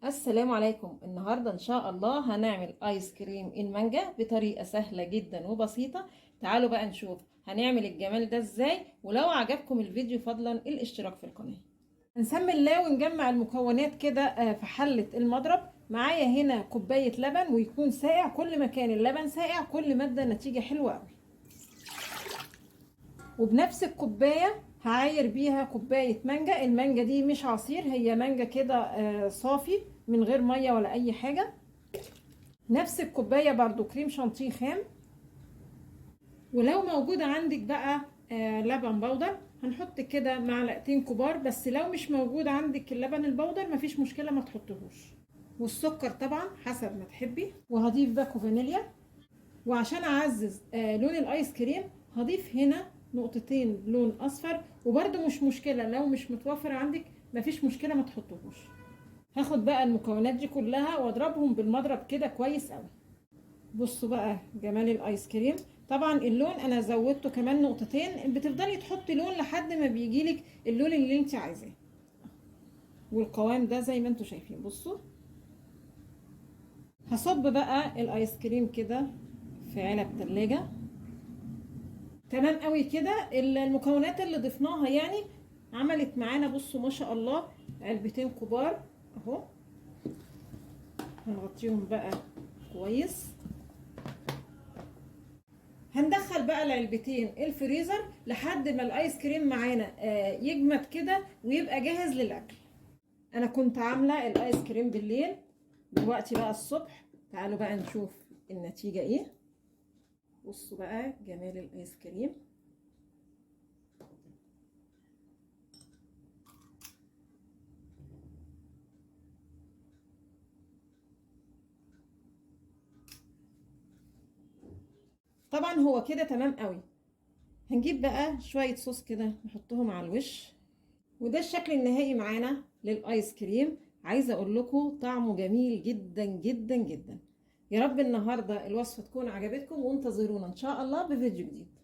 السلام عليكم. النهاردة ان شاء الله هنعمل ايس كريم المانجا بطريقة سهلة جدا وبسيطة. تعالوا بقى نشوف هنعمل الجمال ده ازاي، ولو عجبكم الفيديو فضلا الاشتراك في القناة. نسمي الله ونجمع المكونات كده في حلة المضرب. معايا هنا كوباية لبن ويكون ساقع، كل ما كان اللبن ساقع كل ما ادى نتيجة حلوة قوي. وبنفس الكوباية هعاير بيها كوباية مانجا. المانجا دي مش عصير، هي مانجا كده صافي من غير مية ولا اي حاجة. نفس الكوباية برضو كريم شانتيه خام. ولو موجود عندك بقى لبن بودر هنحط كده معلقتين كبار، بس لو مش موجود عندك اللبن البودر مفيش مشكلة ما تحطهوش. والسكر طبعا حسب ما تحبي، وهضيف باكو فانيليا. وعشان اعزز لون الايس كريم هضيف هنا نقطتين لون اصفر، وبرده مش مشكلة لو مش متوفر عندك مفيش مشكلة ما تحطهوش. هاخد بقى المكونات دي كلها واضربهم بالمضرب كده كويس قوي. بصوا بقى جمال الايس كريم. طبعا اللون انا زودته كمان نقطتين، بتفضلي تحطي لون لحد ما بيجيلك اللون اللي انت عايزاه. والقوام ده زي ما انتم شايفين. بصوا هصب بقى الايس كريم كده في علب تلاجة. تمام قوي كده. المكونات اللي ضفناها يعني عملت معانا، بصوا ما شاء الله، علبتين كبار اهو. هنغطيهم بقى كويس. هندخل بقى العلبتين الفريزر لحد ما الايس كريم معانا يجمد كده ويبقى جاهز للاكل. انا كنت عامله الايس كريم بالليل، دلوقتي بقى الصبح. تعالوا بقى نشوف النتيجه ايه. بصوا بقى جمال الايس كريم. طبعا هو كده تمام قوي. هنجيب بقى شويه صوص كده نحطهم على الوش. وده الشكل النهائي معانا للايس كريم. عايزه اقول لكم طعمه جميل جدا جدا جدا. يا رب النهارده الوصفه تكون عجبتكم، وانتظرونا ان شاء الله بفيديو جديد.